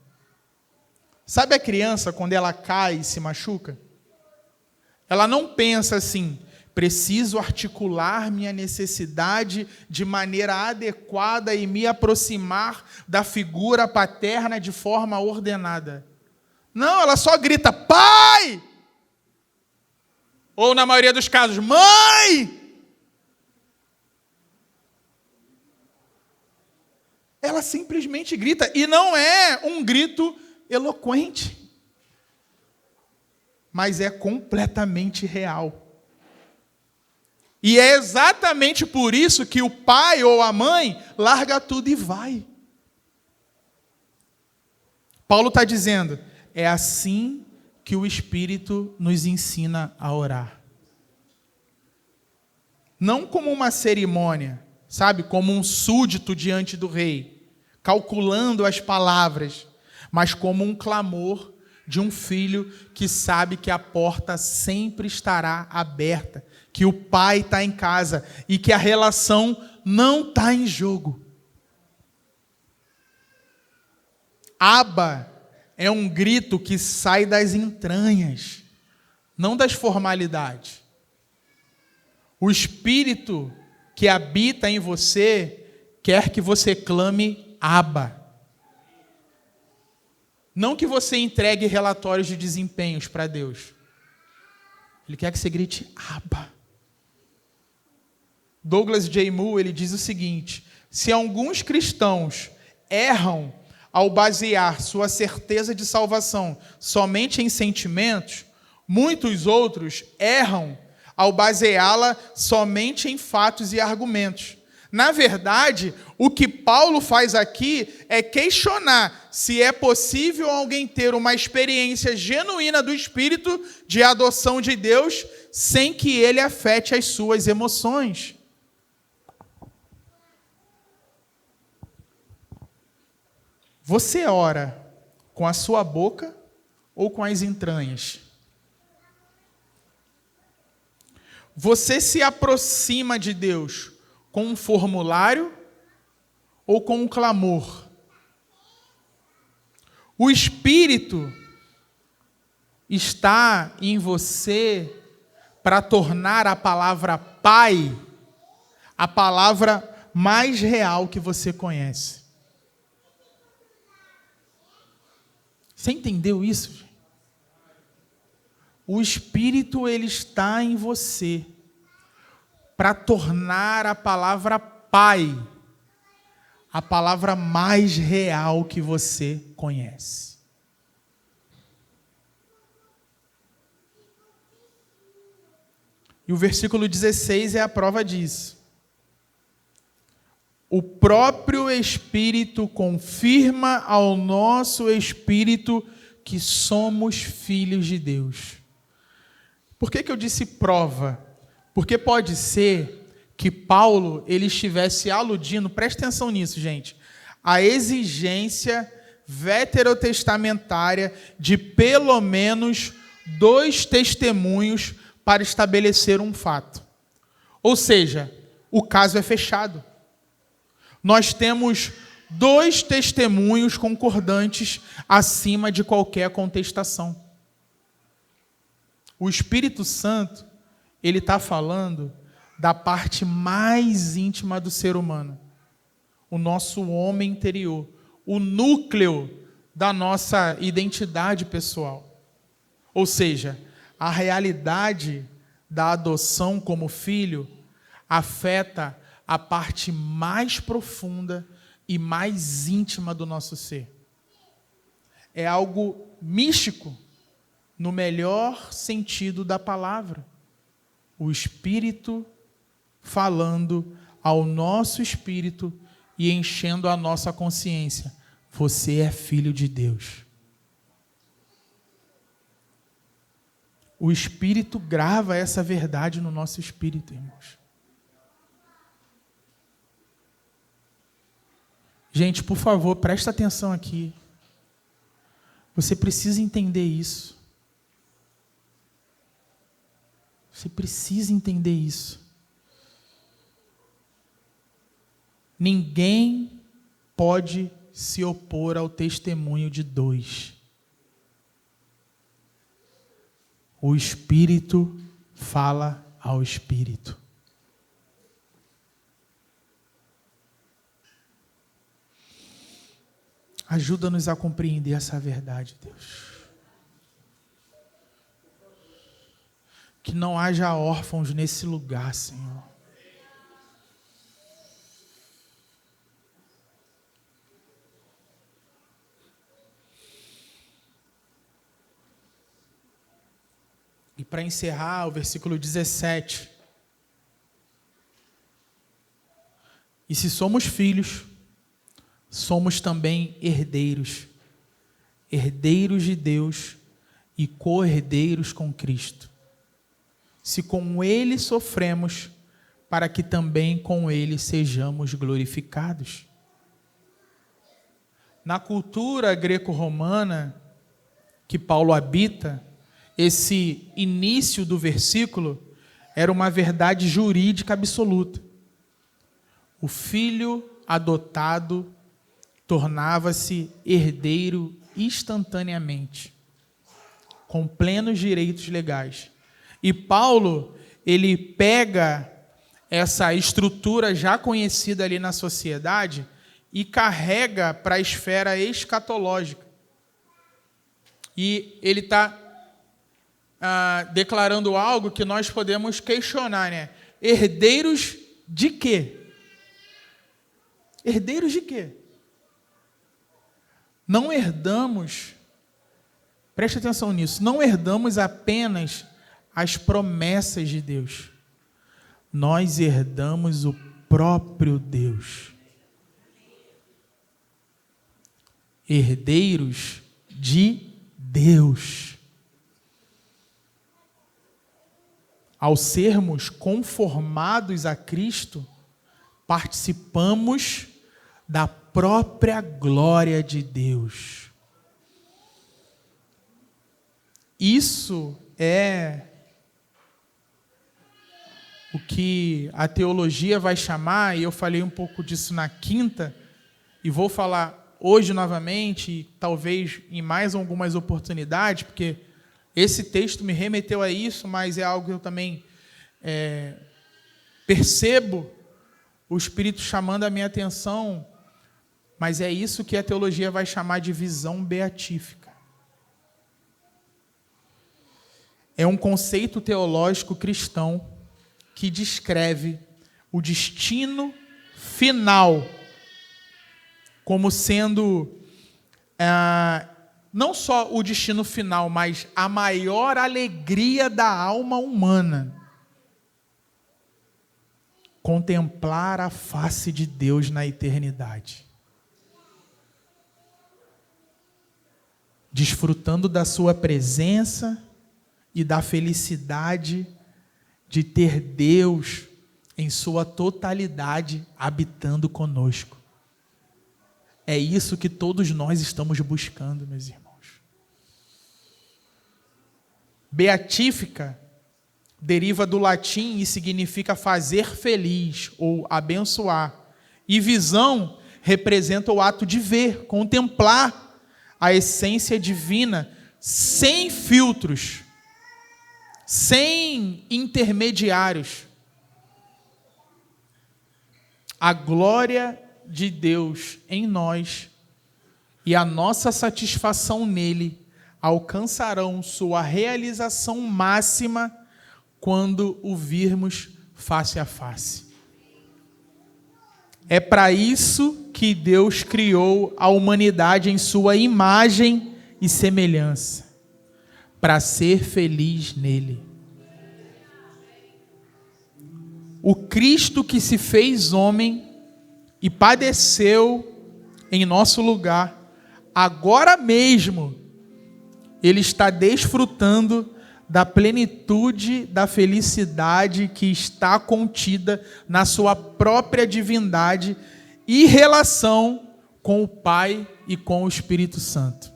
Sabe a criança, quando ela cai e se machuca? Ela não pensa assim, preciso articular minha necessidade de maneira adequada e me aproximar da figura paterna de forma ordenada. Não, ela só grita, pai! Ou, na maioria dos casos, mãe! Ela simplesmente grita, e não é um grito eloquente, mas é completamente real. E é exatamente por isso que o pai ou a mãe larga tudo e vai. Paulo está dizendo, é assim que o Espírito nos ensina a orar. Não como uma cerimônia, sabe, como um súdito diante do rei, calculando as palavras, mas como um clamor de um filho que sabe que a porta sempre estará aberta, que o pai está em casa e que a relação não está em jogo. Abba é um grito que sai das entranhas, não das formalidades. O Espírito que habita em você quer que você clame Abba. Não que você entregue relatórios de desempenhos para Deus. Ele quer que você grite Abba. Douglas J. Moo, ele diz o seguinte: se alguns cristãos erram ao basear sua certeza de salvação somente em sentimentos, muitos outros erram ao baseá-la somente em fatos e argumentos. Na verdade, o que Paulo faz aqui é questionar se é possível alguém ter uma experiência genuína do Espírito de adoção de Deus sem que ele afete as suas emoções. Você ora com a sua boca ou com as entranhas? Você se aproxima de Deus com um formulário ou com um clamor? O Espírito está em você para tornar a palavra Pai a palavra mais real que você conhece. Você entendeu isso, gente? O Espírito, ele está em você para tornar a palavra Pai a palavra mais real que você conhece. E o versículo 16 é a prova disso. O próprio Espírito confirma ao nosso espírito que somos filhos de Deus. Por que eu disse prova? Porque pode ser que Paulo ele estivesse aludindo, presta atenção nisso, gente, a exigência veterotestamentária de pelo menos 2 testemunhos para estabelecer um fato. Ou seja, o caso é fechado. Nós temos 2 testemunhos concordantes acima de qualquer contestação. O Espírito Santo, ele está falando da parte mais íntima do ser humano, o nosso homem interior, o núcleo da nossa identidade pessoal. Ou seja, a realidade da adoção como filho afeta a parte mais profunda e mais íntima do nosso ser. É algo místico, no melhor sentido da palavra. O Espírito falando ao nosso espírito e enchendo a nossa consciência. Você é filho de Deus. O Espírito grava essa verdade no nosso espírito, irmãos. Gente, por favor, presta atenção aqui. Você precisa entender isso. Você precisa entender isso. Ninguém pode se opor ao testemunho de 2. O Espírito fala ao Espírito. Ajuda-nos a compreender essa verdade, Deus. Que não haja órfãos nesse lugar, Senhor. E para encerrar, o versículo 17. E se somos filhos, somos também herdeiros, herdeiros de Deus e co-herdeiros com Cristo. Se com Ele sofremos, para que também com Ele sejamos glorificados. Na cultura greco-romana que Paulo habita, esse início do versículo era uma verdade jurídica absoluta. O filho adotado tornava-se herdeiro instantaneamente, com plenos direitos legais. E Paulo, ele pega essa estrutura já conhecida ali na sociedade e carrega para a esfera escatológica. E ele está declarando algo que nós podemos questionar, né? Herdeiros de quê? Herdeiros de quê? Não herdamos, preste atenção nisso, não herdamos apenas as promessas de Deus. Nós herdamos o próprio Deus. Herdeiros de Deus. Ao sermos conformados a Cristo, participamos da própria glória de Deus. Isso é o que a teologia vai chamar, e eu falei um pouco disso na quinta, e vou falar hoje novamente, e talvez em mais algumas oportunidades, porque esse texto me remeteu a isso, mas é algo que eu também percebo o Espírito chamando a minha atenção, mas é isso que a teologia vai chamar de visão beatífica. É um conceito teológico cristão que descreve o destino final como sendo não só o destino final, mas a maior alegria da alma humana. Contemplar a face de Deus na eternidade. Desfrutando da sua presença e da felicidade de ter Deus em sua totalidade habitando conosco. É isso que todos nós estamos buscando, meus irmãos. Beatífica deriva do latim e significa fazer feliz ou abençoar. E visão representa o ato de ver, contemplar a essência divina sem filtros, sem intermediários. A glória de Deus em nós e a nossa satisfação nele alcançarão sua realização máxima quando o virmos face a face. É para isso que Deus criou a humanidade em sua imagem e semelhança, para ser feliz nele. O Cristo que se fez homem e padeceu em nosso lugar, agora mesmo ele está desfrutando da plenitude da felicidade que está contida na sua própria divindade e relação com o Pai e com o Espírito Santo.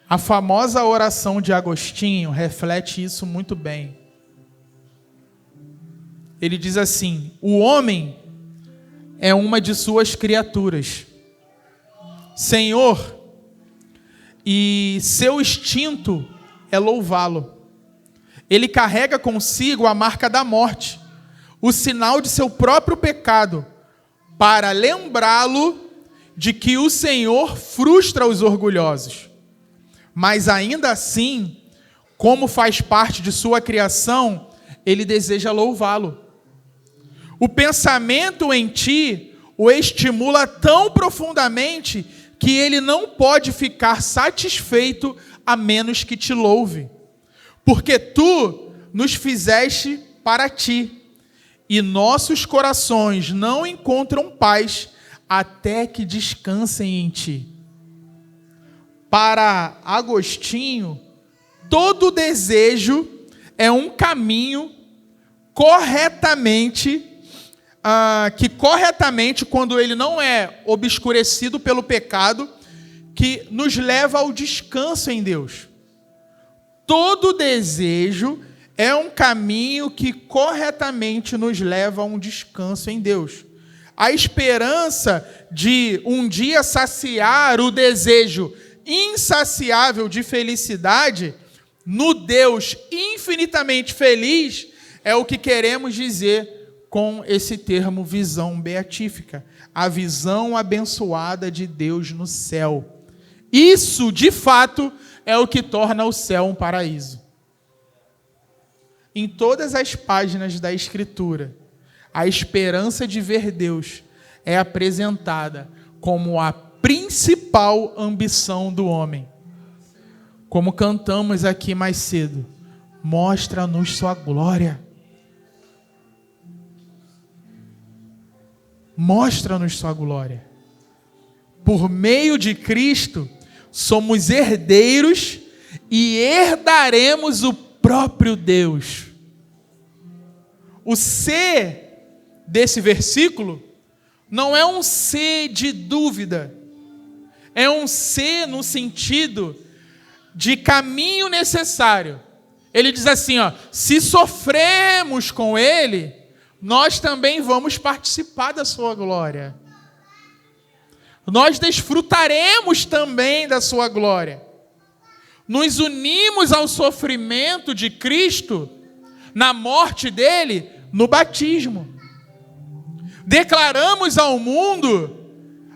A famosa oração de Agostinho reflete isso muito bem. Ele diz assim: o homem é uma de suas criaturas, Senhor, e seu instinto é louvá-lo. Ele carrega consigo a marca da morte, o sinal de seu próprio pecado, para lembrá-lo de que o Senhor frustra os orgulhosos. Mas ainda assim, como faz parte de sua criação, ele deseja louvá-lo. O pensamento em ti o estimula tão profundamente que ele não pode ficar satisfeito a menos que te louve. Porque tu nos fizeste para ti, e nossos corações não encontram paz até que descansem em ti. Para Agostinho, todo desejo é um caminho que corretamente, quando ele não é obscurecido pelo pecado, que nos leva ao descanso em Deus. Todo desejo é um caminho que corretamente nos leva a um descanso em Deus. A esperança de um dia saciar o desejo insaciável de felicidade no Deus infinitamente feliz é o que queremos dizer com esse termo visão beatífica. A visão abençoada de Deus no céu. Isso, de fato, é o que torna o céu um paraíso. Em todas as páginas da Escritura, a esperança de ver Deus é apresentada como a principal ambição do homem. Como cantamos aqui mais cedo, mostra-nos sua glória. Mostra-nos sua glória. Por meio de Cristo, somos herdeiros e herdaremos o próprio Deus. O C desse versículo não é um ser de dúvida, é um ser no sentido de caminho necessário. Ele diz assim, ó, se sofremos com ele, nós também vamos participar da sua glória. Nós desfrutaremos também da sua glória. Nos unimos ao sofrimento de Cristo, na morte dele, no batismo. Declaramos ao mundo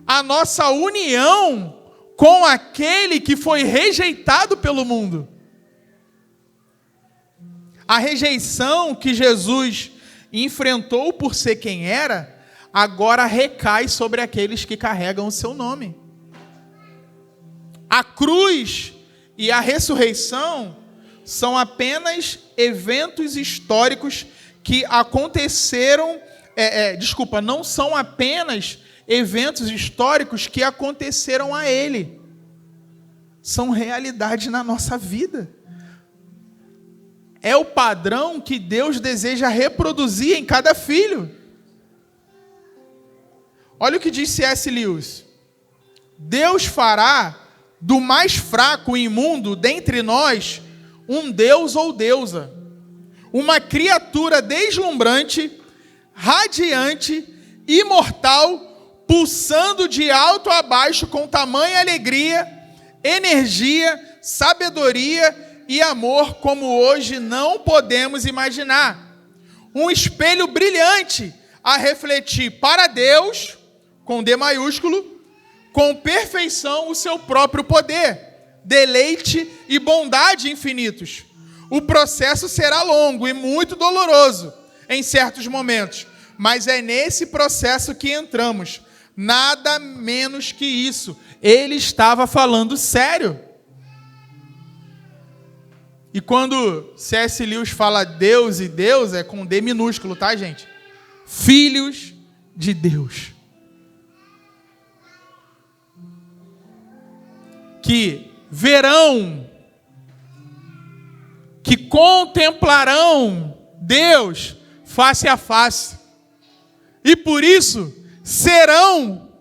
a nossa união com aquele que foi rejeitado pelo mundo. A rejeição que Jesus enfrentou por ser quem era, agora recai sobre aqueles que carregam o seu nome. A cruz e a ressurreição são apenas eventos históricos que aconteceram, não são apenas eventos históricos que aconteceram a ele. São realidade na nossa vida. É o padrão que Deus deseja reproduzir em cada filho. Olha o que diz C.S. Lewis. Deus fará do mais fraco e imundo dentre nós um deus ou deusa. Uma criatura deslumbrante, radiante, imortal, pulsando de alto a baixo com tamanha alegria, energia, sabedoria e amor como hoje não podemos imaginar. Um espelho brilhante a refletir para Deus, com D maiúsculo, com perfeição o seu próprio poder, deleite e bondade infinitos. O processo será longo e muito doloroso em certos momentos, mas é nesse processo que entramos. Nada menos que isso. Ele estava falando sério. E quando C.S. Lewis fala Deus e Deus, é com D minúsculo, tá, gente? Filhos de Deus. Que verão, que contemplarão Deus face a face. E por isso serão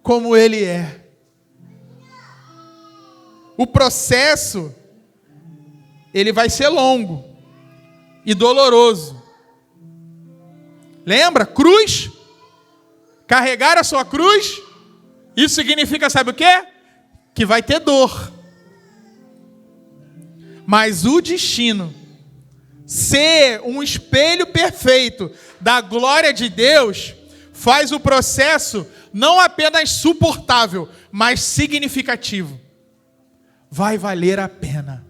como Ele é. O processo, ele vai ser longo e doloroso. Lembra? Cruz. Carregar a sua cruz. Isso significa, sabe o quê? Que vai ter dor. Mas o destino, ser um espelho perfeito da glória de Deus, faz o processo não apenas suportável, mas significativo. Vai valer a pena.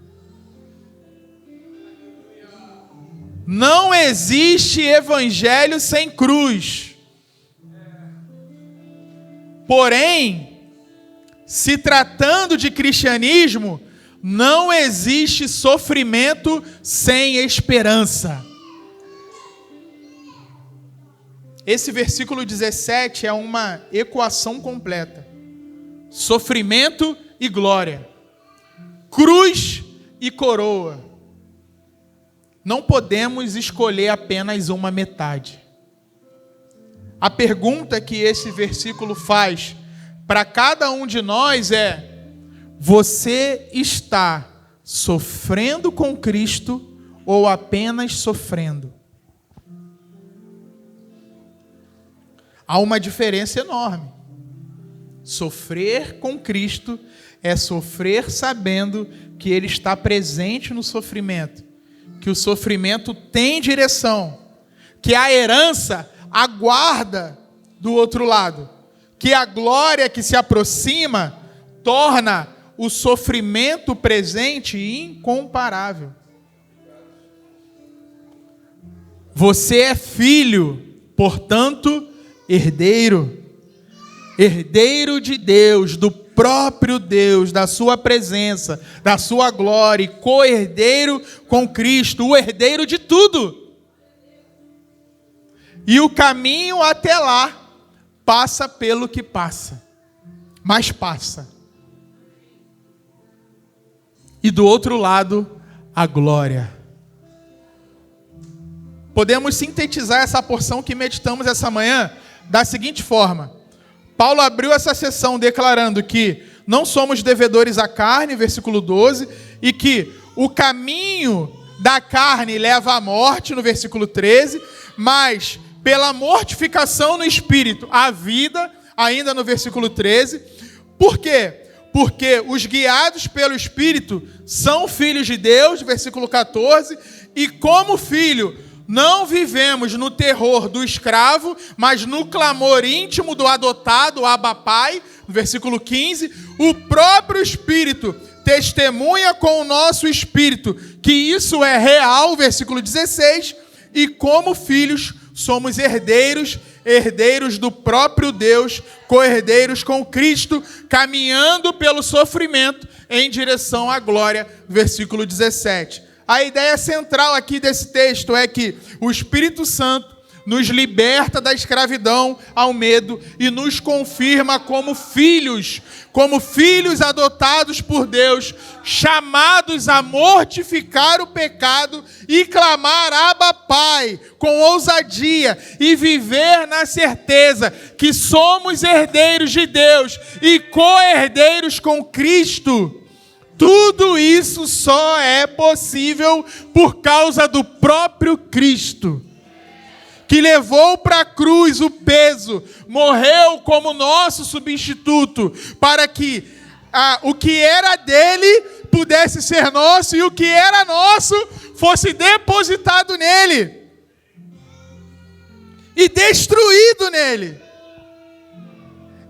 Não existe evangelho sem cruz. Porém, se tratando de cristianismo, não existe sofrimento sem esperança. Esse versículo 17 é uma equação completa. Sofrimento e glória. Cruz e coroa. Não podemos escolher apenas uma metade. A pergunta que esse versículo faz para cada um de nós é: você está sofrendo com Cristo ou apenas sofrendo? Há uma diferença enorme. Sofrer com Cristo é sofrer sabendo que Ele está presente no sofrimento, que o sofrimento tem direção, que a herança aguarda do outro lado, que a glória que se aproxima torna o sofrimento presente incomparável. Você é filho, portanto, herdeiro. Herdeiro de Deus, do próprio Deus, da sua presença, da sua glória, e co-herdeiro com Cristo, o herdeiro de tudo. E o caminho até lá passa pelo que passa, mas passa. E do outro lado, a glória. Podemos sintetizar essa porção que meditamos essa manhã da seguinte forma. Paulo abriu essa sessão declarando que não somos devedores à carne, versículo 12, e que o caminho da carne leva à morte, no versículo 13, mas pela mortificação no espírito, a vida, ainda no versículo 13. Por quê? Porque os guiados pelo Espírito são filhos de Deus, versículo 14, e como filho, não vivemos no terror do escravo, mas no clamor íntimo do adotado, Abba Pai, versículo 15, o próprio Espírito testemunha com o nosso espírito que isso é real, versículo 16, e como filhos somos herdeiros do próprio Deus, co-herdeiros com Cristo, caminhando pelo sofrimento em direção à glória, versículo 17. A ideia central aqui desse texto é que o Espírito Santo nos liberta da escravidão ao medo e nos confirma como filhos adotados por Deus, chamados a mortificar o pecado e clamar Abba Pai com ousadia e viver na certeza que somos herdeiros de Deus e co-herdeiros com Cristo. Tudo isso só é possível por causa do próprio Cristo, que levou para a cruz o peso, morreu como nosso substituto, para que o que era dele pudesse ser nosso e o que era nosso fosse depositado nele e destruído nele.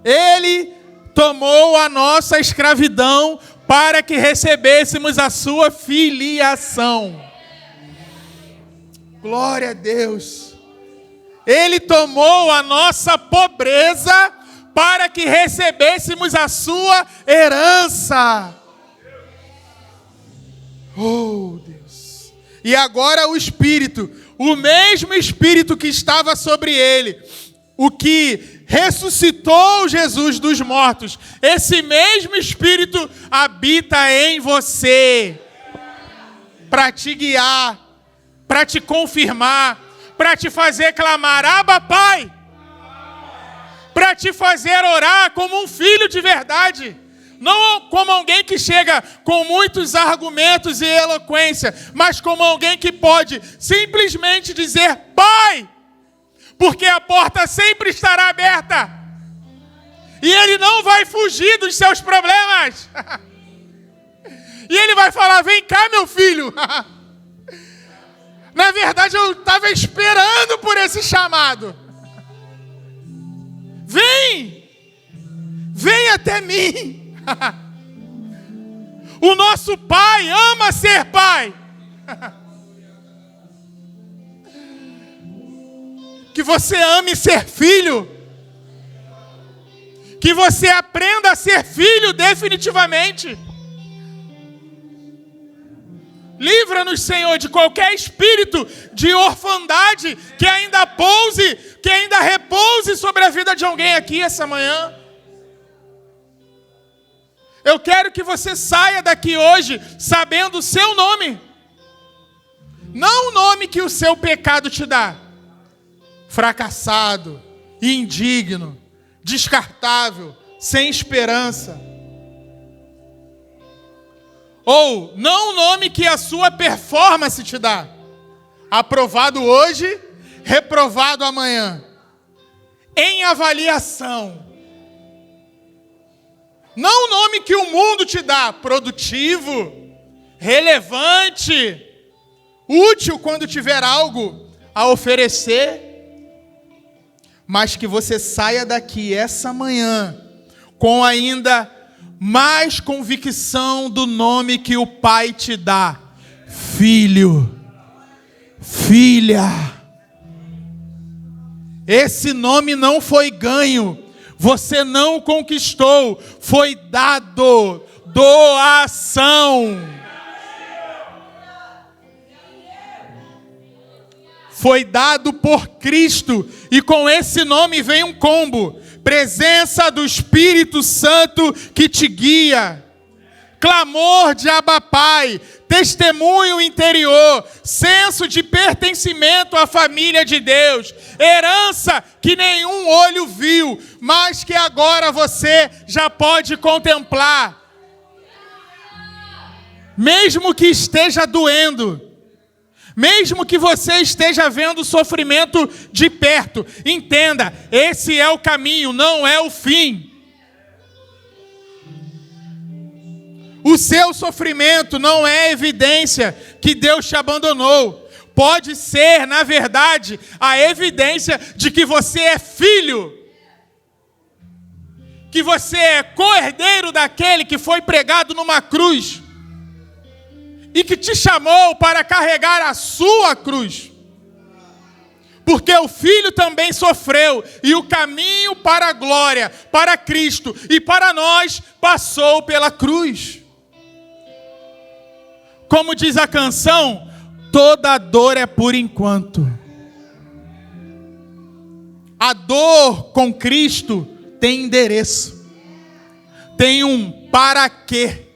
Ele tomou a nossa escravidão para que recebêssemos a sua filiação. Glória a Deus. Ele tomou a nossa pobreza para que recebêssemos a sua herança. Oh, Deus. E agora o Espírito, o mesmo Espírito que estava sobre ele, o que ressuscitou Jesus dos mortos, esse mesmo Espírito habita em você, para te guiar, para te confirmar, para te fazer clamar Abba Pai, para te fazer orar como um filho de verdade, não como alguém que chega com muitos argumentos e eloquência, mas como alguém que pode simplesmente dizer Pai, porque a porta sempre estará aberta e Ele não vai fugir dos seus problemas. E Ele vai falar, vem cá meu filho. Na verdade, eu estava esperando por esse chamado. Vem até mim. O nosso Pai ama ser Pai. Que você ame ser filho. Que você aprenda a ser filho definitivamente. Livra-nos, Senhor, de qualquer espírito de orfandade que ainda repouse sobre a vida de alguém aqui essa manhã. Eu quero que você saia daqui hoje sabendo o seu nome. Não o nome que o seu pecado te dá. Fracassado, indigno, descartável, sem esperança. Ou não o nome que a sua performance te dá. Aprovado hoje, reprovado amanhã. Em avaliação. Não o nome que o mundo te dá. Produtivo, relevante, útil quando tiver algo a oferecer. Mas que você saia daqui essa manhã com ainda mais convicção do nome que o Pai te dá. Filho, filha. Esse nome não foi ganho, você não conquistou, foi dado, doação. Foi dado por Cristo, e com esse nome vem um combo: presença do Espírito Santo que te guia, clamor de Abba Pai, testemunho interior, senso de pertencimento à família de Deus, herança que nenhum olho viu, mas que agora você já pode contemplar. Mesmo que esteja doendo, mesmo que você esteja vendo o sofrimento de perto, entenda, esse é o caminho, não é o fim. O seu sofrimento não é evidência que Deus te abandonou. Pode ser, na verdade, a evidência de que você é filho, que você é co-herdeiro daquele que foi pregado numa cruz e que te chamou para carregar a sua cruz. Porque o Filho também sofreu, e o caminho para a glória, para Cristo e para nós, passou pela cruz. Como diz a canção, toda dor é por enquanto. A dor com Cristo tem endereço. Tem um para quê.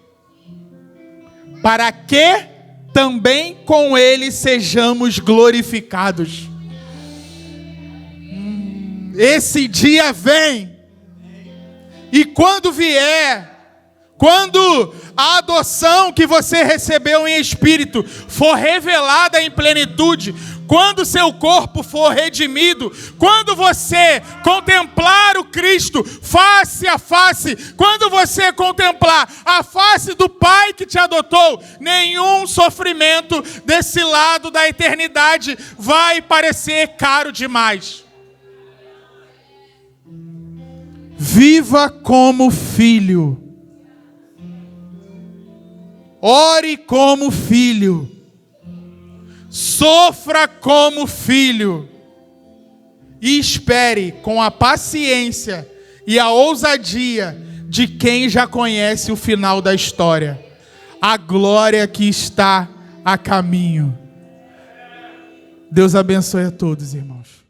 Para que também com Ele sejamos glorificados. Esse dia vem. E quando vier, quando a adoção que você recebeu em espírito for revelada em plenitude, quando seu corpo for redimido, quando você contemplar o Cristo face a face, quando você contemplar a face do Pai que te adotou, nenhum sofrimento desse lado da eternidade vai parecer caro demais. Viva como filho. Ore como filho. Sofra como filho. E espere com a paciência e a ousadia de quem já conhece o final da história. A glória que está a caminho. Deus abençoe a todos, irmãos.